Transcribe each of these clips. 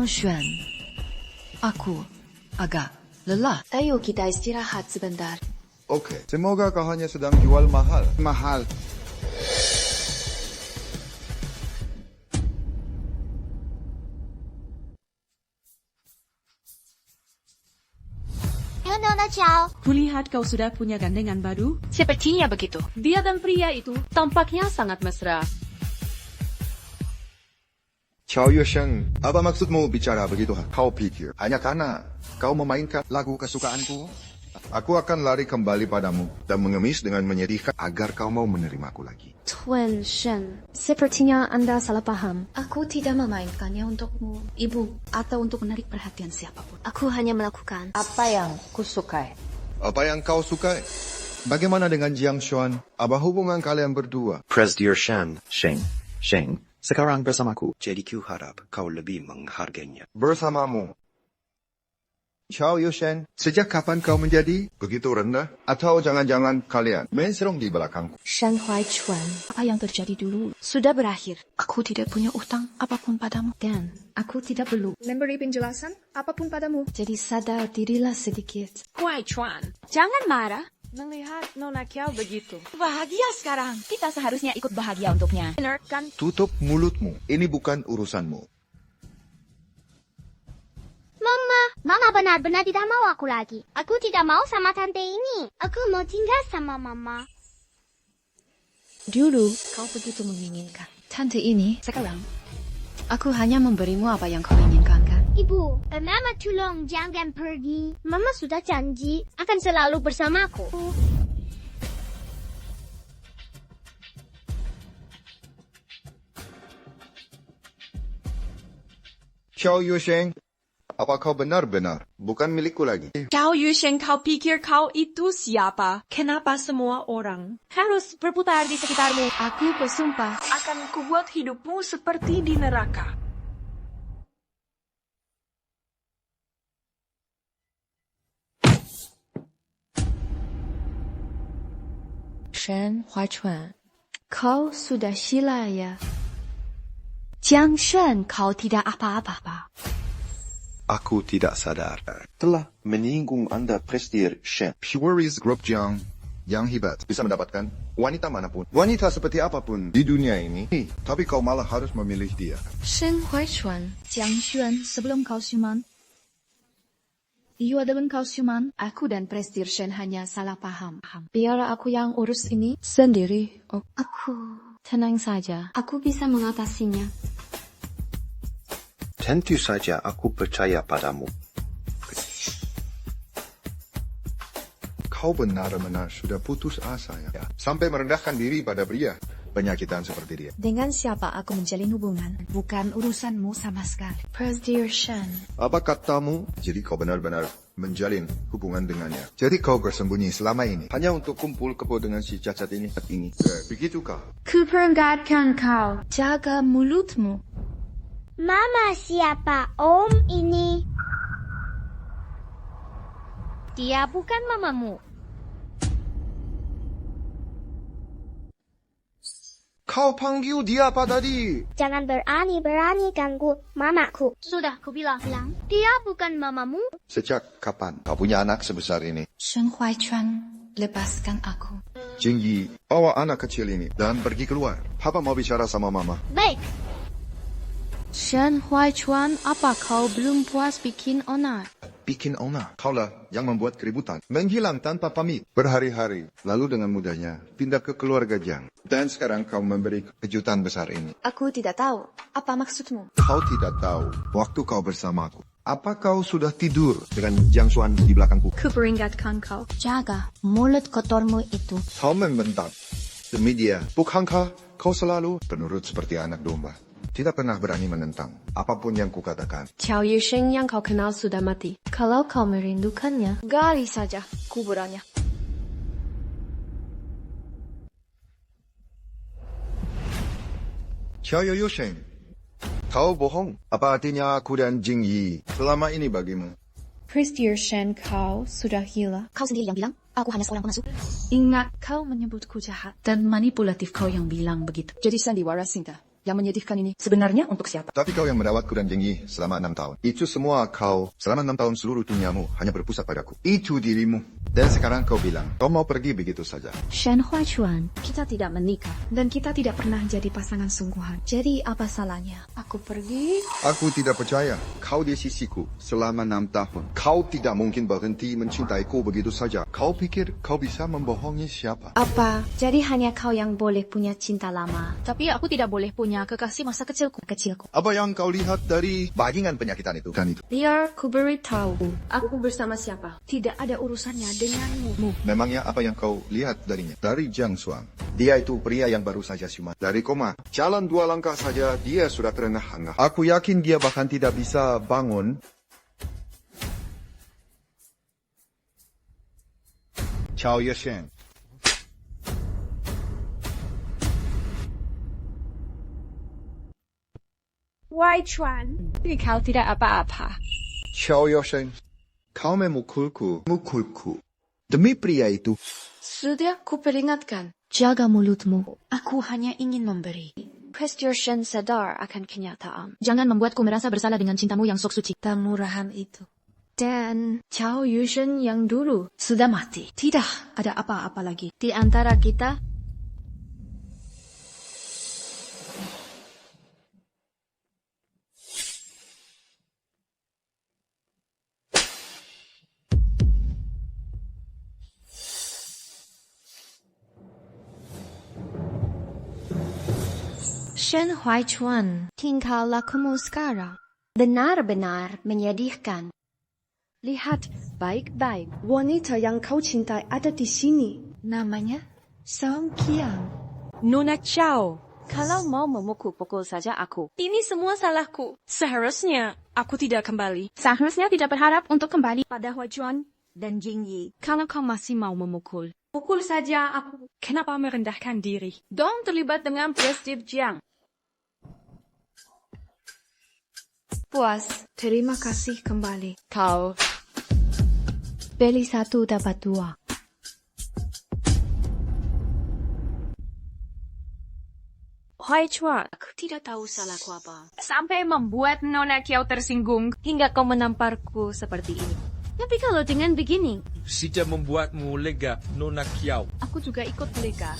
Xuan, aku agak lelah. Ayo kita istirahat sebentar. Oke, semoga kau hanya sedang jual mahal. Mahal. Kulihat kau sudah punya gandengan baru? Sepertinya begitu. Dia dan pria itu tampaknya sangat mesra. Qiao Yuesheng, apa maksudmu bicara begitu? Kau pikir hanya karena kau memainkan lagu kesukaanku? Aku akan lari kembali padamu dan mengemis dengan menyedihkan agar kau mau menerimaku lagi. Tuan Shen, sepertinya Anda salah paham. Aku tidak memainkannya untukmu, ibu, atau untuk menarik perhatian siapapun. Aku hanya melakukan Apa yang kusukai? Apa yang kau sukai? Bagaimana dengan Jiang Xuan? Apa hubungan kalian berdua? Presdir Sheng, sekarang bersamaku. Jadi ku harap kau lebih menghargainya. Bersamamu. Qiao Yuesheng, sejak kapan kau menjadi begitu rendah? Atau jangan-jangan kalian menserong di belakangku? Shen Huaichuan. Apa yang terjadi dulu sudah berakhir. Aku tidak punya utang apapun padamu. Dan aku tidak perlu. Memberi penjelasan apapun padamu. Jadi sadar dirilah sedikit. Huaichuan, jangan marah. Melihat Nona Qiao begitu. Bahagia sekarang. Kita seharusnya ikut bahagia untuknya. Benar kan? Tutup mulutmu. Ini bukan urusanmu. Mama benar-benar tidak mau aku lagi. Aku tidak mau sama tante ini. Aku mau tinggal sama mama. Dulu kau begitu menginginkan tante ini. Sekarang aku hanya memberimu apa yang kau inginkan, kan? Ibu, Mama tolong jangan pergi. Mama sudah janji akan selalu bersamaku. Qiao Yuesheng, apa kau benar-benar bukan milikku lagi? Qiao Yuesheng, kau pikir kau itu siapa? Kenapa semua orang harus berputar di sekitarmu? Aku bersumpah Akan kubuat hidupmu seperti di neraka. Shen Huaichuan, kau sudah gila ya? Jiang Shen, kau tidak apa-apa. Aku tidak sadar. Telah menyinggung Anda, Presdir Sheng. Puris Group Jiang yang hebat bisa mendapatkan wanita manapun. Wanita seperti apapun di dunia ini. Tapi kau malah harus memilih dia. Shen Huaichuan, Jiang Xuan, sebelum kau siuman. Iyo adalah kau siuman. aku dan Presdir Shen hanya salah paham. Biar aku yang urus ini. Sendiri. Aku Tenang saja. Aku bisa mengatasinya. Tentu saja aku percaya padamu. Kau benar-benar sudah putus asa ya. Sampai merendahkan diri pada pria penyakitan seperti dia. Dengan siapa aku menjalin hubungan bukan urusanmu sama sekali. Presdir Shen. Apa katamu? Jadi kau benar-benar menjalin hubungan dengannya. Jadi kau bersembunyi selama ini hanya untuk kumpul kebo dengan si cacat ini. Begitukah? Ku peringatkan kau. Jaga mulutmu. Mama siapa Om ini? Dia bukan mamamu. Kau panggil dia apa tadi? Jangan berani-berani ganggu mamaku. Sudah ku bilang. Dia bukan mamamu. Sejak kapan kau punya anak sebesar ini? Shen Huaichuan, lepaskan aku. Jingyi, bawa anak kecil ini dan pergi keluar. Papa mau bicara sama mama. Baik. Shen Huaichuan, apa kau belum puas bikin onar? Bikin onar. Kaulah yang membuat keributan. Menghilang tanpa pamit. Berhari-hari. Lalu dengan mudahnya pindah ke keluarga Jiang. Dan sekarang kau memberi kejutan besar ini. Aku tidak tahu. Apa maksudmu? Kau tidak tahu waktu kau bersamaku. Apa kau sudah tidur dengan Jiang Xuan di belakangku? Ku peringatkan kau. Jaga mulut kotormu itu. Kau membentak. Demi dia. Bukankah kau selalu penurut seperti anak domba? Tidak pernah berani menentang apapun yang kukatakan. Qiao Yuesheng yang kau kenal sudah mati. Kalau kau merindukannya, gali saja kuburannya. Qiao Yuesheng, kau bohong. Apa artinya aku dan Jingyi selama ini bagimu? Presdir Shen, kau sudah gila. Kau sendiri yang bilang, aku hanya seorang pengasuh. Ingat, kau menyebutku jahat. Dan manipulatif kau yang bilang begitu. Jadi sandiwara Sinta. Yang menyedihkan ini sebenarnya untuk siapa? Tapi kau yang merawatku dan Jingyi selama 6 tahun. Itu semua kau, selama 6 tahun seluruh duniamu hanya berpusat padaku. Itu dirimu. Dan sekarang kau bilang, kau mau pergi begitu saja. Shen Huachuan, Kita tidak menikah dan kita tidak pernah jadi pasangan sungguhan. jadi apa salahnya? Aku pergi. Aku tidak percaya. Kau di sisiku selama 6 tahun. Kau tidak mungkin berhenti mencintaiku begitu saja. Kau pikir kau bisa membohongi siapa? Apa? Jadi hanya kau yang boleh punya cinta lama. Tapi aku tidak boleh punya kekasih masa kecilku. Apa yang kau lihat dari bajingan penyakitan itu? Dan itu. Biar ku beritahu. Aku bersama siapa? Tidak ada urusannya denganmu. Memangnya apa yang kau lihat darinya? Dari Jiang Suang. Dia itu pria yang baru saja siuman. Dari koma. Jalan 2 langkah saja, dia sudah terengah-engah. Aku yakin dia bahkan tidak bisa bangun. Chao Yesheng. Wai Chuan. Kau tidak apa-apa. Chao Yesheng. Kau memukulku. Mukulku. Demi pria itu. Sudah ku peringatkan. Jaga mulutmu. Aku hanya ingin memberi. Question Shen sadar akan kenyataan. Jangan membuatku merasa bersalah dengan cintamu yang sok suci. Murahan itu. Dan Chao Yushen yang dulu sudah mati. Tidak ada apa-apa lagi. Di antara kita, Shen Huaichuan, tingkah lakumu sekarang benar-benar menyedihkan. Lihat baik-baik, wanita yang kau cintai ada di sini. Namanya Song Qiang. Nona Chao. Kalau mau memukul-pukul saja aku. Ini semua salahku. Seharusnya aku tidak kembali. Seharusnya tidak berharap untuk kembali pada Huachuan dan Jingyi. Kalau kau masih mau memukul, Pukul saja aku. Kenapa merendahkan diri? Dong terlibat dengan Prestige Jiang. puas. Terima kasih kembali. Kau beli 1 dapat 2. Huaichuan, aku tidak tahu salahku apa. Sampai membuat Nona Kiao tersinggung. Hingga kau menamparku seperti ini. Tapi kalau dengan begini, Sejak membuatmu lega, Nona Kiao. Aku juga ikut lega.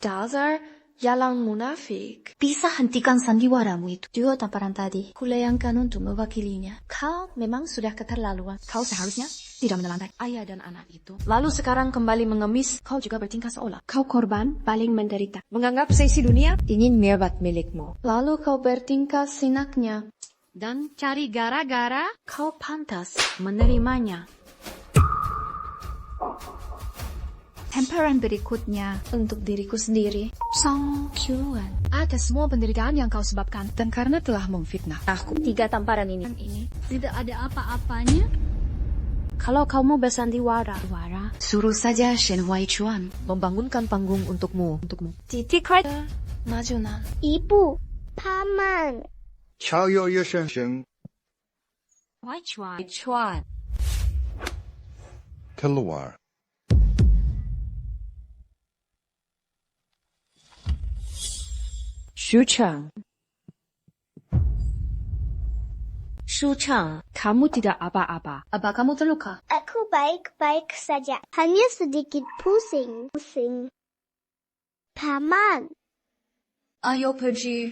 dasar jalan munafik. Bisa hentikan sandiwaramu itu. Dua tamparan tadi, kulayangkan untuk mewakilinya. Kau memang sudah keterlaluan. Kau seharusnya tidak menelantai Ayah dan anak itu. Lalu sekarang kembali mengemis. Kau juga bertingkah seolah Kau korban paling menderita. menganggap seisi dunia Ingin mirbat milikmu. Lalu kau bertingkah sinaknya. dan cari gara-gara. Kau pantas menerimanya. Temparan berikutnya Untuk diriku sendiri, Song Qian. Atas semua penderitaan yang kau sebabkan dan karena telah memfitnah aku. 3 tamparan ini. Tidak ada apa-apanya. Kalau kau mau bersandiwara, Suruh saja Shen Huaichuan. Membangunkan panggung untukmu. titik raja nasional. Ibu, paman. Chao Yesheng. Huaichuan. Keluar. Shuchang. Shuchang, kamu tidak apa-apa. Apa kamu terluka? Aku baik-baik saja. Hanya sedikit pusing. Paman. Ayo pergi.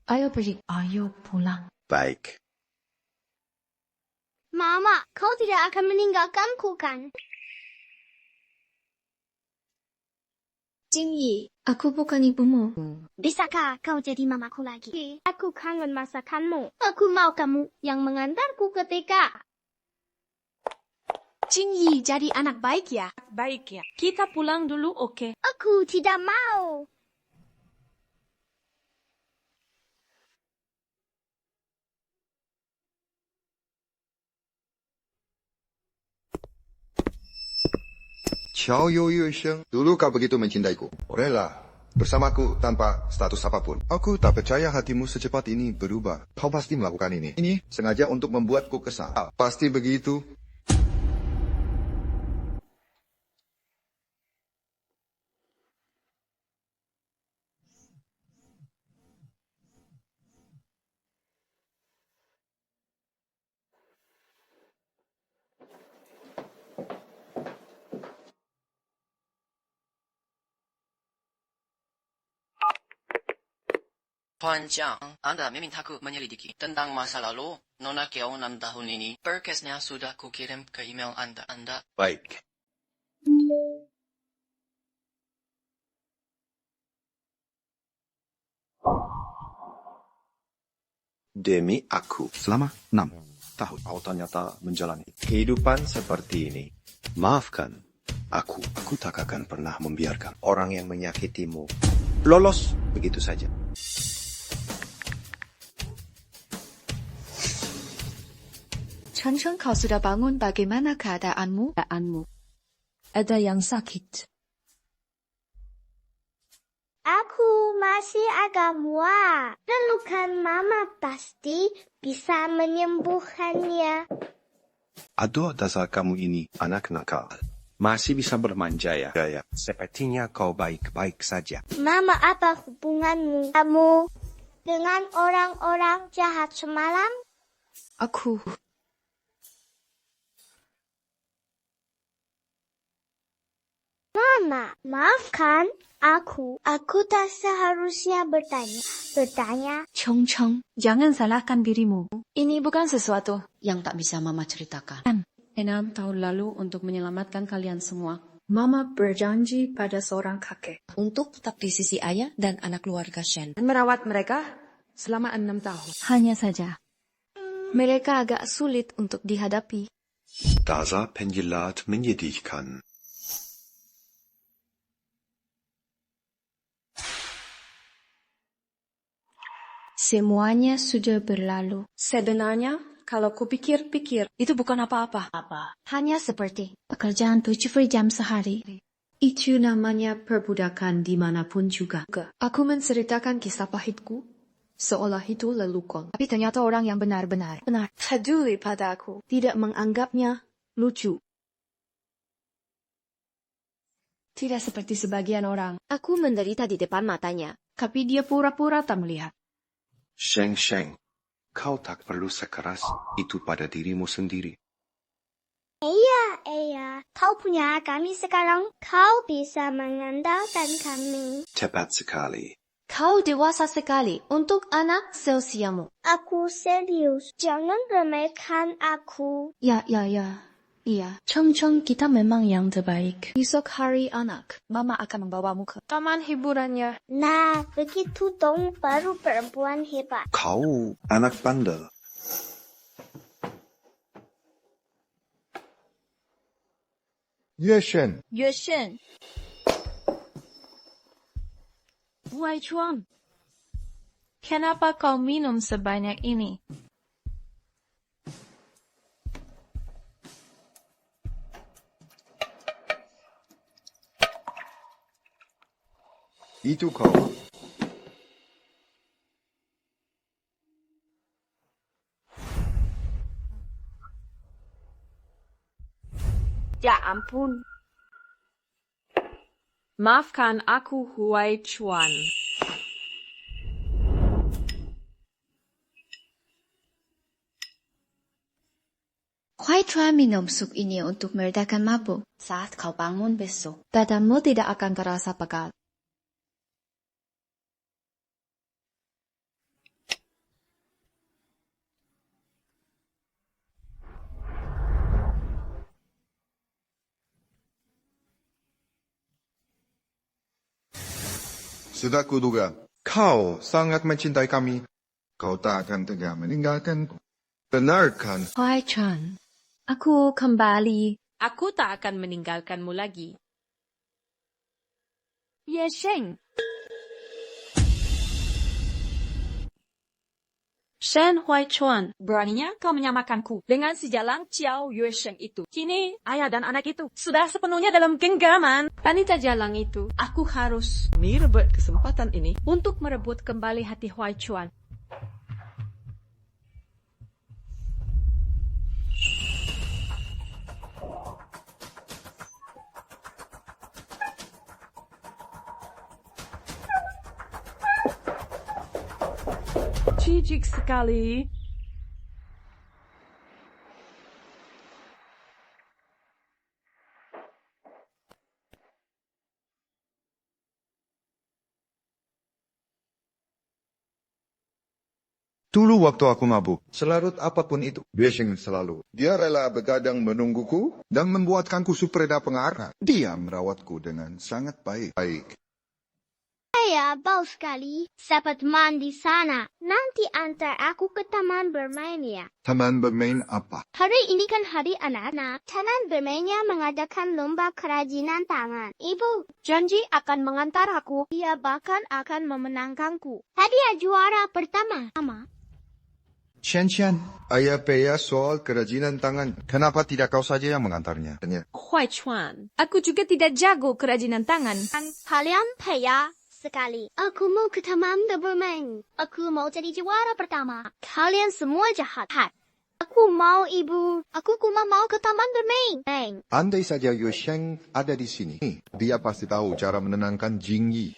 Ayo pulang. Baik. Mama, kau tidak akan meninggalkanku kan? Jingyi, aku bukan ibumu. Bisakah kau jadi mamaku lagi? Aku kangen masakanmu. Aku mau kamu yang mengantarku ke TK. Jingyi jadi anak baik ya? Baik ya. Kita pulang dulu, oke? Aku tidak mau. Chao Yesheng. Dulu kau begitu mencintaiku. Rela bersamaku tanpa status apapun. Aku tak percaya hatimu secepat ini berubah. Kau pasti melakukan ini. Ini sengaja untuk membuatku kesal. Pasti begitu. Panjang, Anda meminta aku menyelidiki tentang masa lalu Nona Kiau 6 tahun ini. Berkasnya sudah kukirim ke email Anda. Baik. Demi aku, selama 6 tahun kau ternyata menjalani kehidupan seperti ini. Maafkan aku tak akan pernah membiarkan orang yang menyakitimu lolos begitu saja. Chen, kau sudah bangun, bagaimana keadaanmu? Ada yang sakit. Aku masih agak muak. Pelukan Mama pasti bisa menyembuhkannya. Aduh, dasar kamu ini anak nakal. Masih bisa bermanja ya. Sepertinya kau baik-baik saja. Mama, apa hubunganmu kamu dengan orang-orang jahat semalam? Aku Mama, maafkan aku. Aku tak seharusnya bertanya. Cheng, jangan salahkan dirimu. Ini bukan sesuatu yang tak bisa Mama ceritakan. 6 tahun lalu untuk menyelamatkan kalian semua. Mama berjanji pada seorang kakek. Untuk tetap di sisi ayah dan anak keluarga Shen. Merawat mereka selama 6 tahun. Hanya saja. Mereka agak sulit untuk dihadapi. Dasar penjilat menyedihkan. Semuanya sudah berlalu. Sebenarnya, kalau kupikir-pikir, itu bukan apa-apa. Hanya seperti pekerjaan 7 jam sehari. Itu namanya perbudakan dimanapun juga. Aku menceritakan kisah pahitku, seolah itu lelucon. Tapi ternyata orang yang benar-benar peduli pada aku. Tidak menganggapnya lucu. Tidak seperti sebagian orang. Aku menderita di depan matanya. Tapi dia pura-pura tak melihat. Sheng, kau tak perlu sekeras itu pada dirimu sendiri. Iya, kau punya kami sekarang. Kau bisa mengandalkan kami. Tepat sekali. Kau dewasa sekali untuk anak seusiamu. Aku serius. Jangan remehkan aku. Ya. Iya. Cheng, kita memang yang terbaik. Besok hari anak. Mama akan membawamu ke taman hiburannya. Nah, begitu dong baru perempuan hebat. Kau anak bandel. Yue Shen, Wai Chuan, kenapa kau minum sebanyak ini? itu kau. Ya ampun. Maafkan aku, Huai Chuan. Huai Chuan minum sup ini untuk meredakan mabuk. Saat kau bangun besok, badanmu tidak akan terasa pegal. Sudah kuduga, kau sangat mencintai kami. Kau tak akan tega meninggalkanku. Benarkan? Huai Chuan, aku kembali. Aku tak akan meninggalkanmu lagi. Ye Sheng. Shen Huai Chuan, beraninya kau menyamakanku dengan si jalang Xiao Yue Sheng itu. Kini, ayah dan anak itu sudah sepenuhnya dalam genggaman. Wanita jalang itu, aku harus merebut kesempatan ini untuk merebut kembali hati Huai Chuan. Jijik sekali. Dulu waktu aku mabuk, selarut apapun itu, Yue Sheng selalu. Dia rela begadang menungguku dan membuatkanku supreda pengarah. Dia merawatku dengan sangat baik. Saya bau sekali. Saya teman di sana. Nanti antar aku ke taman bermain ya. Taman bermain apa? Hari ini kan hari anak-anak. Taman bermainnya mengadakan lomba kerajinan tangan. Ibu janji akan mengantar aku. Dia bahkan akan memenangkanku. Hadiah juara pertama. Shen, ayah Pea soal kerajinan tangan. Kenapa tidak kau saja yang mengantarnya? Huai Chuan, aku juga tidak jago kerajinan tangan. Kalian payah sekali. Aku mau ke taman bermain. Aku mau jadi juara pertama. Kalian semua jahat. Aku mau ibu. Aku cuma mau ke taman bermain. Andai saja Yue Sheng ada di sini, dia pasti tahu cara menenangkan Jing Yi.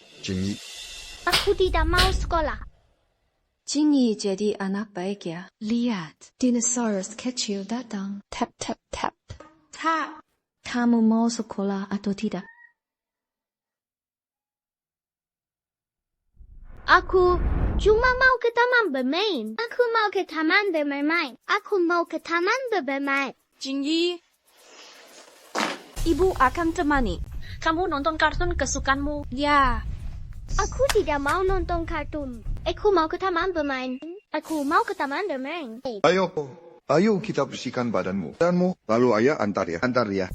Aku tidak mau sekolah. Jingyi jadi anak baik ya. Lihat, dinosaurus kecil datang. Tap, tap, tap. Kamu mau sekolah atau tidak? Aku cuma mau ke taman bermain. Aku mau ke taman bermain. Aku mau ke taman bermain. Jingyi, ibu akan temani. Kamu nonton kartun kesukaanmu. Ya. Aku tidak mau nonton kartun. Aku mau ke taman bermain. Aku mau ke taman bermain. Ayo kita bersihkan badanmu. Lalu ayah antar ya.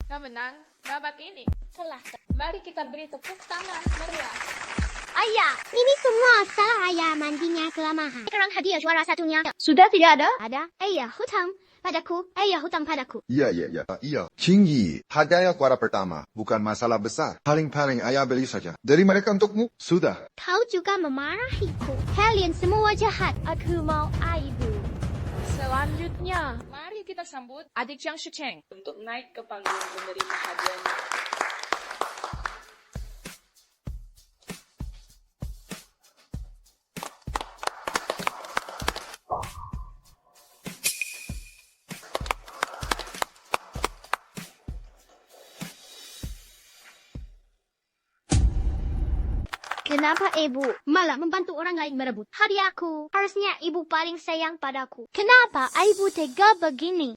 Kau menang babak ini. Mari kita beri tepuk tangan meriah. Ayah, ini semua salah ayah mandinya kelamaan. Sekarang hadiah juara satunya. Sudah tidak ada? Ada. Ayah hutang padaku. Iya. Jing Yi, hadiah juara pertama. Bukan masalah besar. Paling-paling ayah beli saja. Dari mereka untukmu. Sudah. Kau juga memarahiku. Kalian semua jahat. Aku mau ibu. Selanjutnya, mari kita sambut adik Jiang Shicheng untuk naik ke panggung menerima hadiahnya. Kenapa ibu malah membantu orang lain merebut hadiahku? Harusnya ibu paling sayang padaku. Kenapa ibu tega begini?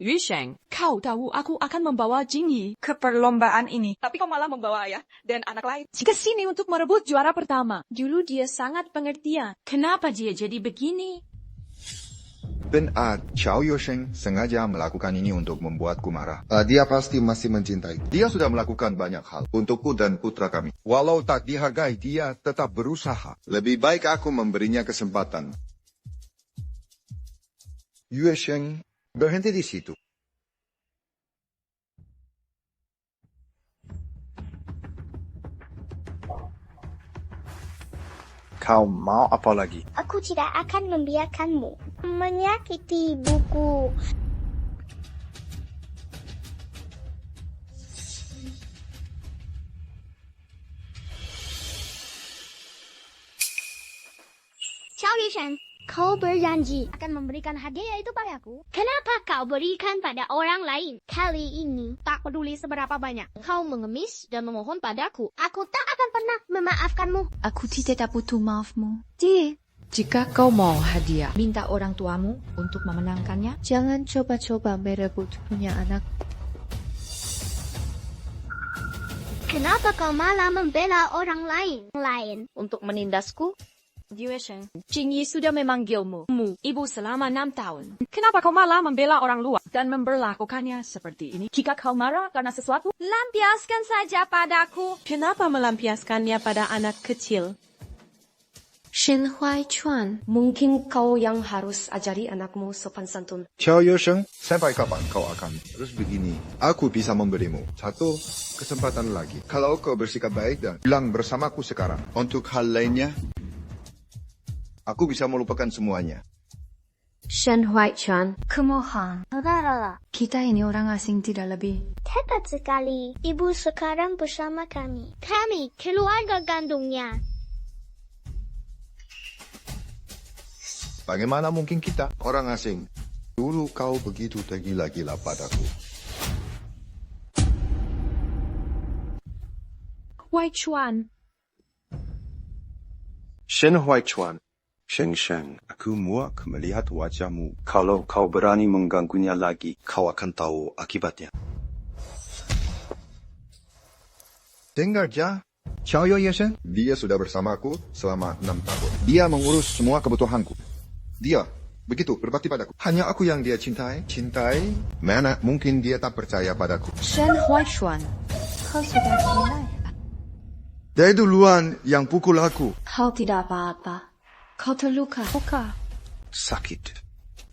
Yue Sheng, kau tahu aku akan membawa Jingyi ke perlombaan ini. Tapi kau malah membawa ayah dan anak lain ke sini untuk merebut juara pertama. Dulu dia sangat pengertian. Kenapa dia jadi begini? Benar, Xiao Yuesheng sengaja melakukan ini untuk membuatku marah. Dia pasti masih mencintai. Dia sudah melakukan banyak hal untukku dan putra kami. Walau tak dihargai, dia tetap berusaha. Lebih baik aku memberinya kesempatan. Yuesheng, berhenti di situ. Kau mau apa lagi? Aku tidak akan membiarkanmu menyakiti ibuku. Xiao Yuesheng, kau berjanji akan memberikan hadiah itu padaku. Kenapa kau berikan pada orang lain? Kali ini tak peduli seberapa banyak. Kau mengemis dan memohon padaku. Aku tak akan pernah memaafkanmu. Aku tidak butuh maafmu. Jika kau mau hadiah, minta orang tuamu untuk memenangkannya. Jangan coba-coba merebut punya anak. Kenapa kau malah membela orang lain? Untuk menindasku, Yue Sheng, Jingyi sudah memanggilmu ibu selama 6 tahun. Kenapa kau malah membela orang luar dan memperlakukannya seperti ini? Jika kau marah karena sesuatu, lampiaskan saja padaku. Kenapa melampiaskannya pada anak kecil? Shen Huai Chuan, mungkin kau yang harus ajari anakmu sopan santun. Xiao Yuesheng, sampai kapan kau akan terus begini? Aku bisa memberimu satu kesempatan lagi. Kalau kau bersikap baik dan bilang bersamaku sekarang. Untuk hal lainnya, aku bisa melupakan semuanya. Shen Huai Chuan, Kumohon, kita ini orang asing tidak lebih. Hebat sekali. Ibu sekarang bersama kami. Kami keluarga kandungnya. Bagaimana mungkin kita, orang asing, Dulu kau begitu tergila-gila padaku. Wai Chuan, Shen Huaichuan. Sheng, aku muak melihat wajahmu. Kalau kau berani mengganggunya lagi, kau akan tahu akibatnya. Dengar ja, Xiao Yueshen, dia sudah bersamaku selama 6 tahun. Dia mengurus semua kebutuhanku. Dia begitu berbakti padaku. Hanya aku yang dia cintai. Mana mungkin dia tak percaya padaku. Shen Huaishuan, kau sudah gila ya? Dia duluan yang pukul aku. Kau tidak apa-apa. Kau terluka. Sakit.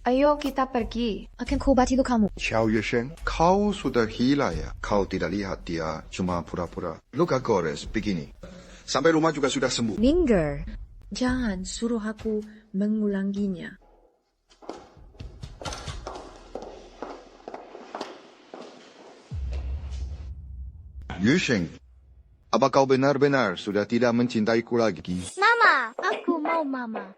Ayo kita pergi. Akan kubati lukamu. Xiao Yueshen, kau sudah gila ya. Kau tidak lihat dia cuma pura-pura. Luka gores begini. Sampai rumah juga sudah sembuh. Minggir. Jangan suruh aku mengulanginya. Yueshen, apa kau benar-benar sudah tidak mencintaiku lagi? Mama, aku mau mama.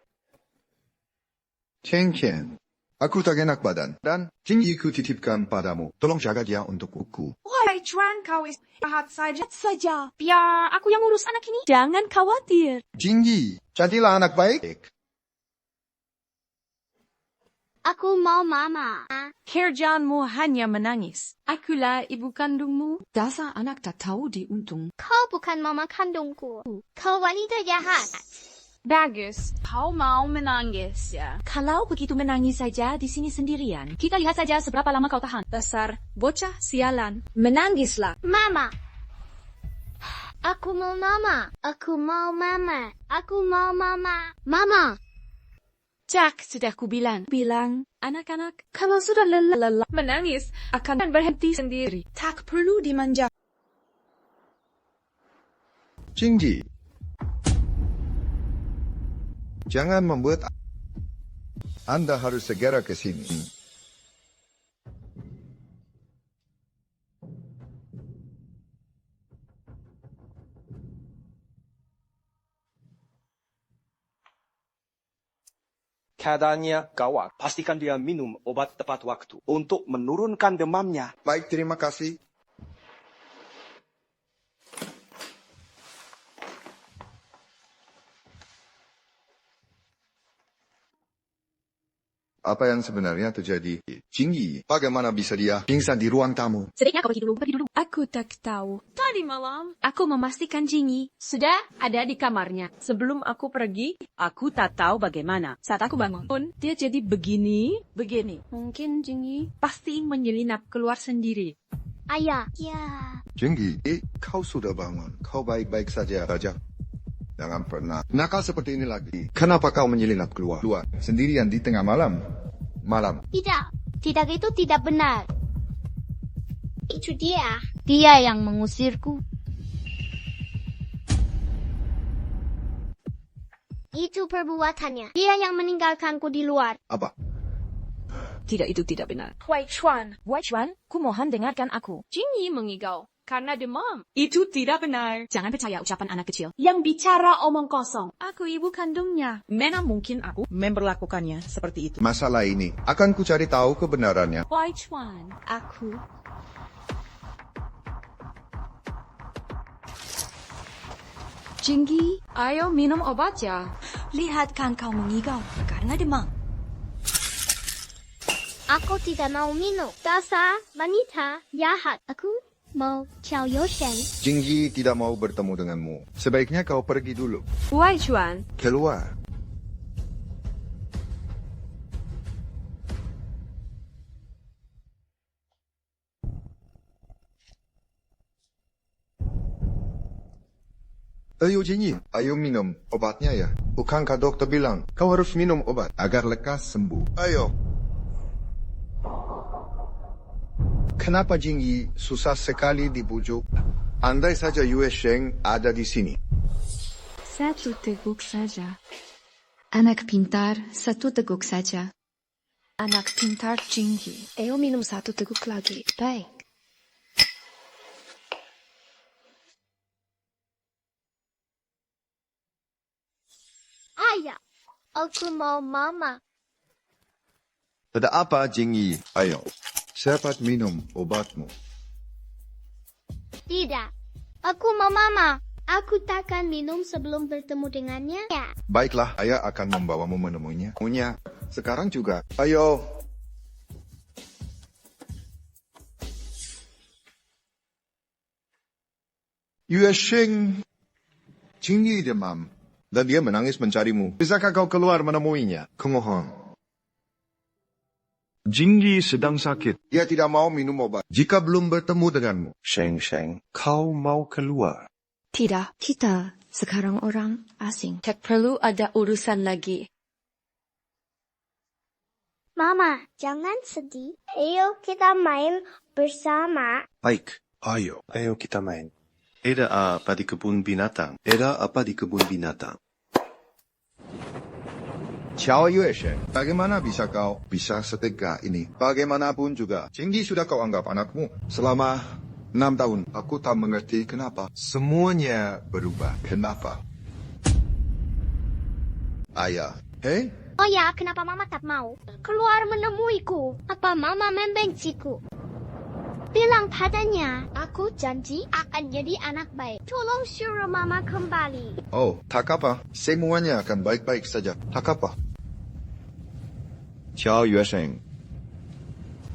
Chen, aku tak enak badan. Dan Jingyi ku titipkan padamu. Tolong jaga dia untukku. Wai Chuan, kau istirahat saja. Biar aku yang urus anak ini. Jangan khawatir. Jingyi, jadilah anak baik. Aku mau mama. Kerjaanmu hanya menangis. Akulah ibu kandungmu. Dasar anak tak tahu diuntung. Kau bukan mama kandungku. Kau wanita jahat. Bagus. Kau mau menangis ya? Kalau begitu menangis saja di sini sendirian. Kita lihat saja seberapa lama kau tahan. Dasar bocah sialan. Menangislah. Mama. Aku mau mama. Aku mau mama. Aku mau mama. Mama. Jack, sudah kubilang. Anak-anak, kalau sudah lelah menangis, akan berhenti sendiri. Tak perlu dimanja. Jingyi, jangan membuat Anda harus segera ke sini. Keadaannya gawat. Pastikan dia minum obat tepat waktu untuk menurunkan demamnya. Baik, terima kasih. Apa yang sebenarnya terjadi? Jingyi, bagaimana bisa dia pingsan di ruang tamu? Sebaiknya kau pergi dulu. Aku tak tahu. Tadi malam, aku memastikan Jingyi sudah ada di kamarnya. Sebelum aku pergi, aku tak tahu bagaimana. Saat aku bangun, dia jadi begini. Mungkin Jingyi pasti menyelinap keluar sendiri. Ayah. Ya. Jingyi, kau sudah bangun. Kau baik-baik saja, Raja. Jangan pernah nakal seperti ini lagi. Kenapa kau menyelinap keluar? Sendirian di tengah malam? Tidak itu tidak benar. Itu dia. Dia yang mengusirku. Itu perbuatannya. Dia yang meninggalkanku di luar. Apa? Tidak, itu tidak benar. Wai Chuan, Kumohon dengarkan aku. Jingyi mengigau karena demam. Itu tidak benar. Jangan percaya ucapan anak kecil. Yang bicara omong kosong. Aku ibu kandungnya. Mana mungkin aku memperlakukannya seperti itu. Masalah ini akan ku cari tahu kebenarannya. Wai Chuan, aku. Jingyi, Ayo minum obat ya. Lihatkan kau mengigau karena demam. Aku tidak mau minum. Dasar wanita jahat. Aku mau Xiao Yueshen. Jingyi tidak mau bertemu denganmu. Sebaiknya kau pergi dulu. Wai Chuan, Keluar. Ayo Jingyi, ayo minum obatnya ya. Bukankah dokter bilang kau harus minum obat agar lekas sembuh? Ayo. Kenapa Jingyi susah sekali dibujuk? Andai saja Yueshen ada di sini. Satu teguk saja. Anak pintar, satu teguk saja. anak pintar Jingyi. Ayo minum satu teguk lagi. Baik. Ayah, aku mau mama. Ada apa, Jingyi? Ayo, cepat minum obatmu. Tidak. Aku mau mama. Aku takkan minum sebelum bertemu dengannya. Ya. Baiklah, ayah akan membawamu menemuinya. Sekarang juga. Ayo. Yue Sheng. Jingyi demam. Dan dia menangis mencarimu. Bisakah kau keluar menemuinya? Kumohon. Jingyi sedang sakit. Dia tidak mau minum obat. Jika belum bertemu denganmu. Sheng, kau mau keluar? Tidak, kita sekarang orang asing. Tak perlu ada urusan lagi. Mama, jangan sedih. Ayo kita main bersama. Baik, ayo kita main. Ada apa di kebun binatang? Ciao Yue Sheng, bagaimana bisa kau bisa setegak ini? Bagaimanapun juga, Jingyi sudah kau anggap anakmu. Selama 6 tahun, aku tak mengerti kenapa. Semuanya berubah. Kenapa? Ayah, hei? Oh ya, kenapa mama tak mau keluar menemuiku? Apa mama membenciku? Bilang padanya, aku janji akan jadi anak baik. Tolong suruh mama kembali. Oh, tak apa. Semuanya akan baik-baik saja. Tak apa. Ciao Yue Sheng.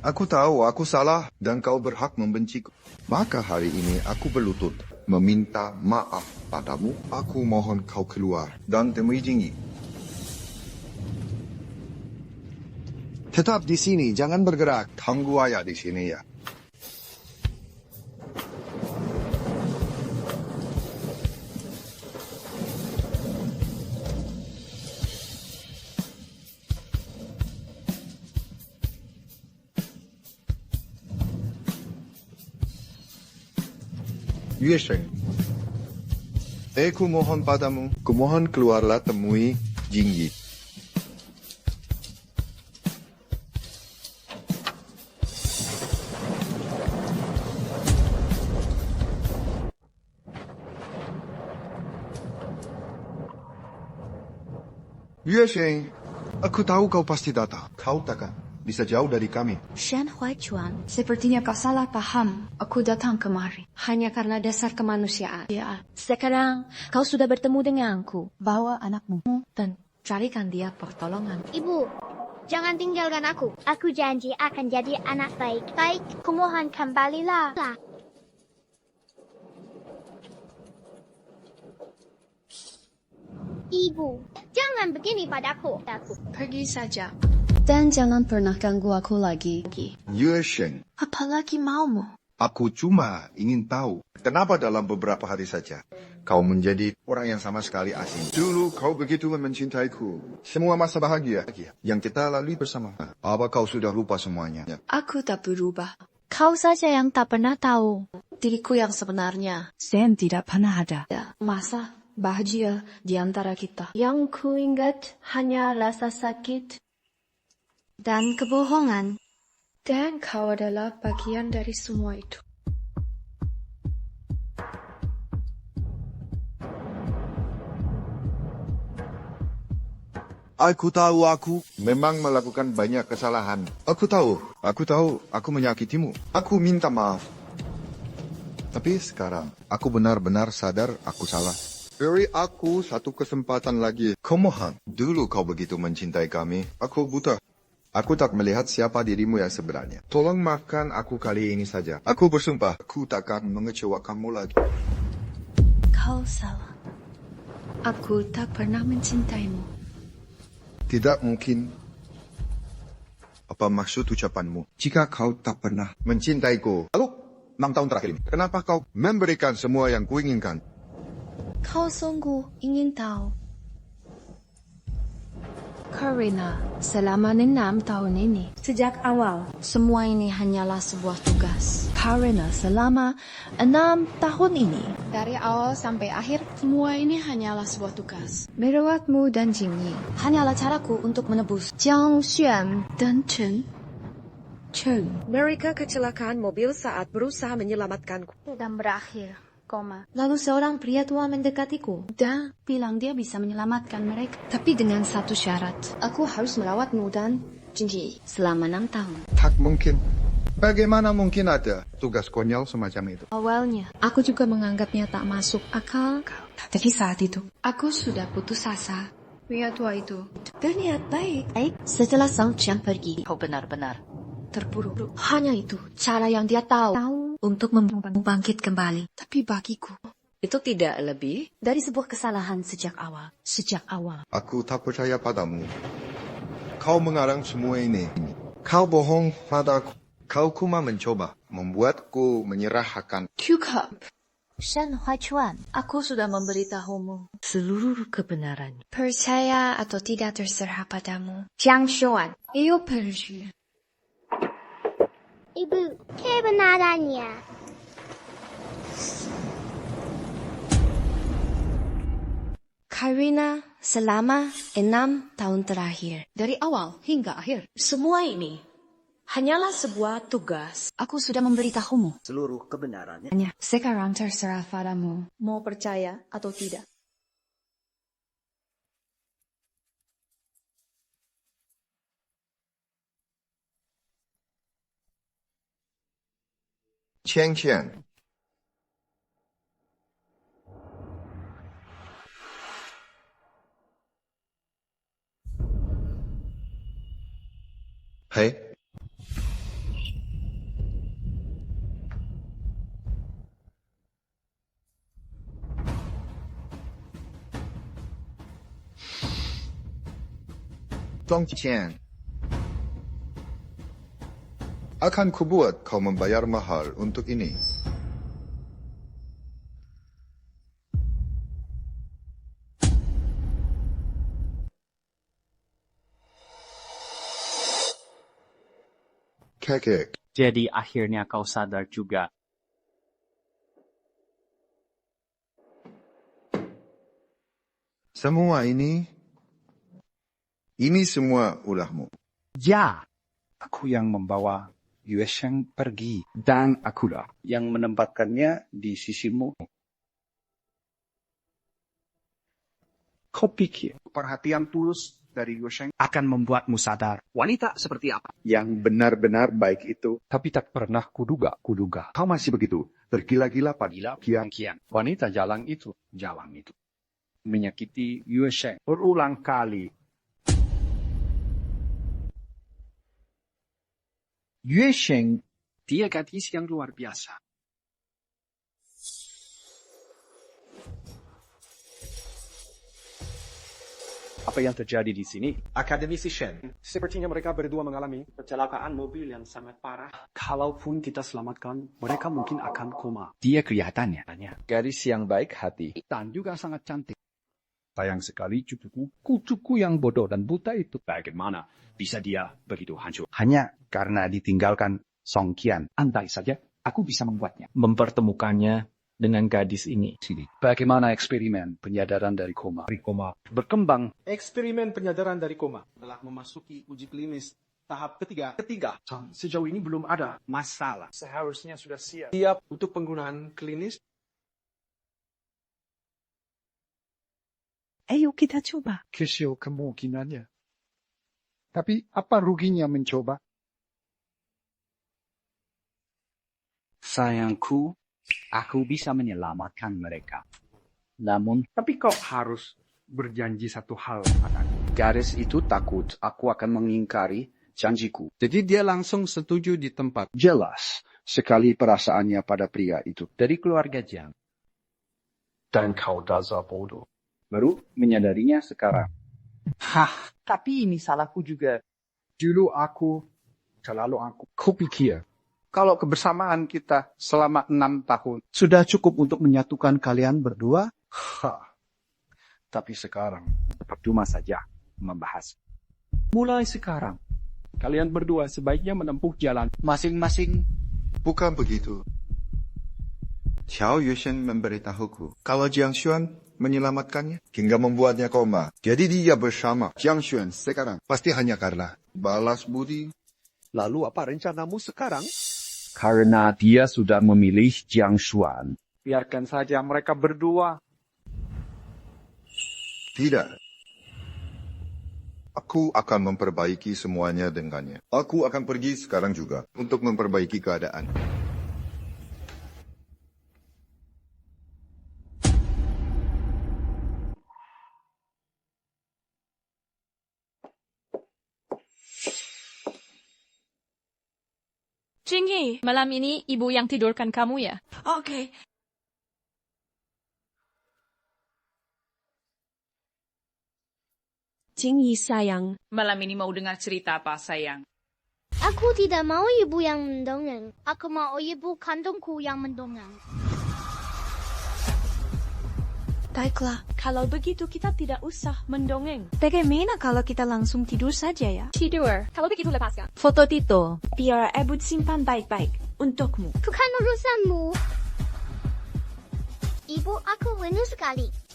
Aku tahu aku salah dan kau berhak membenciku. Maka hari ini aku berlutut meminta maaf padamu. Aku mohon kau keluar dan temui Jingyi. Tetap di sini, jangan bergerak. Tunggu ayah di sini ya. Yue Sheng, aku mohon padamu, kumohon keluarlah temui Jingyi. Yue Sheng, aku tahu kau pasti datang. Kau takkan bisa jauh dari kami. Shen Huaichuan, sepertinya kau salah paham. Aku datang kemari Hanya karena dasar kemanusiaan. Ya, Sekarang kau sudah bertemu denganku. bawa anakmu. Dan carikan dia pertolongan. Ibu, jangan tinggalkan aku. Aku janji akan jadi anak baik. Baik, kumohon kembalilah. Ibu, jangan begini padaku. Pergi saja. Dan jangan pernah ganggu aku lagi. Yue Sheng, Apalagi maumu? aku cuma ingin tahu, kenapa dalam beberapa hari saja kau menjadi orang yang sama sekali asing. Dulu kau begitu mencintaiku. Semua masa bahagia yang kita lalui bersama. Apa kau sudah lupa semuanya? Aku tak berubah. Kau saja yang tak pernah tahu. Diriku yang sebenarnya. Sen tidak pernah ada. Masa bahagia di antara kita. Yang kuingat hanya rasa sakit. Dan kebohongan. Dan kau adalah bagian dari semua itu. Aku tahu aku memang melakukan banyak kesalahan. Aku tahu aku menyakitimu. Aku minta maaf. Tapi sekarang aku benar-benar sadar aku salah. Beri aku satu kesempatan lagi. Kumohon, dulu kau begitu mencintai kami. Aku buta. Aku tak melihat siapa dirimu yang sebenarnya. Tolong maafkan aku kali ini saja. Aku bersumpah, aku takkan mengecewakanmu lagi. Kau salah. Aku tak pernah mencintaimu. Tidak mungkin. Apa maksud ucapanmu? Jika kau tak pernah mencintaiku. Lalu, 6 tahun terakhir ini, kenapa kau memberikan semua yang kuinginkan? Kau sungguh ingin tahu. Karina, selama 6 tahun ini. Sejak awal, semua ini hanyalah sebuah tugas. Karina, selama 6 tahun ini. Dari awal sampai akhir, semua ini hanyalah sebuah tugas. Merawatmu dan Jingyi. Hanyalah caraku untuk menebus. Jiang Xuan dan Chen. Mereka kecelakaan mobil saat berusaha menyelamatkanku. Dan berakhir. Lalu seorang pria tua mendekatiku. Dan bilang dia bisa menyelamatkan mereka. Tapi dengan satu syarat. Aku harus merawatmu dan Jinji selama 6 tahun. Tak mungkin. Bagaimana mungkin ada tugas konyol semacam itu? Awalnya, aku juga menganggapnya tak masuk akal. Jadi saat itu, aku sudah putus asa. Pria tua itu berniat baik. Setelah Sang Qian pergi, Kau benar-benar. Terpuruk. Hanya itu cara yang dia tahu untuk membangkit kembali. Tapi bagiku, Itu tidak lebih dari sebuah kesalahan sejak awal. Aku tak percaya padamu. Kau mengarang semua ini. Kau bohong padaku. Kau cuma mencoba membuatku menyerahkan. Cukup. Shen Huaichuan, aku sudah memberitahumu seluruh kebenaran. Percaya atau tidak terserah padamu. Jiang Xuan. Iyo pergi. Ibu, kebenarannya. Karina selama 6 tahun terakhir. Dari awal hingga akhir, semua ini hanyalah sebuah tugas. Aku sudah memberitahumu. Seluruh kebenarannya. Sekarang terserah padamu. Mau percaya atau tidak? Qian Qian. Hei. Dong Qian. Akan kubuat kau membayar mahal untuk ini. Kekek. Jadi akhirnya kau sadar juga. Semua ini semua ulahmu. Ya, aku yang membawa Yue Sheng pergi. Dan akulah yang menempatkannya di sisimu. Kau pikir perhatian tulus dari Yue Sheng akan membuatmu sadar wanita seperti apa yang benar-benar baik itu. Tapi tak pernah kuduga. Kau masih begitu tergila-gila pada Kian. Wanita jalang itu. Menyakiti Yue Sheng berulang kali. Yue Sheng, dia gadis yang luar biasa. Apa yang terjadi di sini? Akademisi Shen, sepertinya mereka berdua mengalami kecelakaan mobil yang sangat parah. Kalaupun kita selamatkan, mereka mungkin akan koma. Dia kelihatannya gadis yang baik hati dan juga sangat cantik. Sayang sekali cucuku yang bodoh dan buta itu. Bagaimana bisa dia begitu hancur? Hanya karena ditinggalkan Song Qian. Andai saja aku bisa membuatnya. Mempertemukannya dengan gadis ini. Bagaimana eksperimen penyadaran dari koma? Berkembang. Eksperimen penyadaran dari koma telah memasuki uji klinis tahap ketiga. Sejauh ini belum ada masalah. Seharusnya sudah siap untuk penggunaan klinis. Ayo kita coba. Kecil kemungkinannya. Tapi apa ruginya mencoba? Sayangku, aku bisa menyelamatkan mereka. Namun, tapi kau harus berjanji satu hal padaku. Gadis itu takut aku akan mengingkari janjiku. Jadi dia langsung setuju di tempat. Jelas sekali perasaannya pada pria itu. Dari keluarga Jiang. Dan kau dasar bodoh. Baru menyadarinya sekarang. Tapi ini salahku juga. Dulu selalu aku kupikir, kalau kebersamaan kita selama 6 tahun sudah cukup untuk menyatukan kalian berdua. Tapi sekarang, percuma saja membahas. Mulai sekarang, kalian berdua sebaiknya menempuh jalan masing-masing. Bukan begitu. Xiao Yusheng memberitahuku kalau Jiang Xuan menyelamatkannya hingga membuatnya koma. Jadi dia bersama Jiang Xuan sekarang pasti hanya karena balas budi. Lalu apa rencanamu sekarang? Karena dia sudah memilih Jiang Xuan, Biarkan saja mereka berdua. Tidak. Aku akan memperbaiki semuanya dengannya. Aku akan pergi sekarang juga untuk memperbaiki keadaan. Cinggi, malam ini ibu yang tidurkan kamu ya? Oke. Cinggi sayang. Malam ini mau dengar cerita apa, sayang? Aku tidak mau ibu yang mendongeng. Aku mau ibu kandungku yang mendongeng. Baiklah, kalau begitu kita tidak usah mendongeng. Bagaimana kalau kita langsung tidur saja ya? Tidur. Kalau begitu lepaskan. Foto Tito, biar Ebut simpan baik-baik untukmu. Bukan urusanmu. Ibu, aku rindu sekali.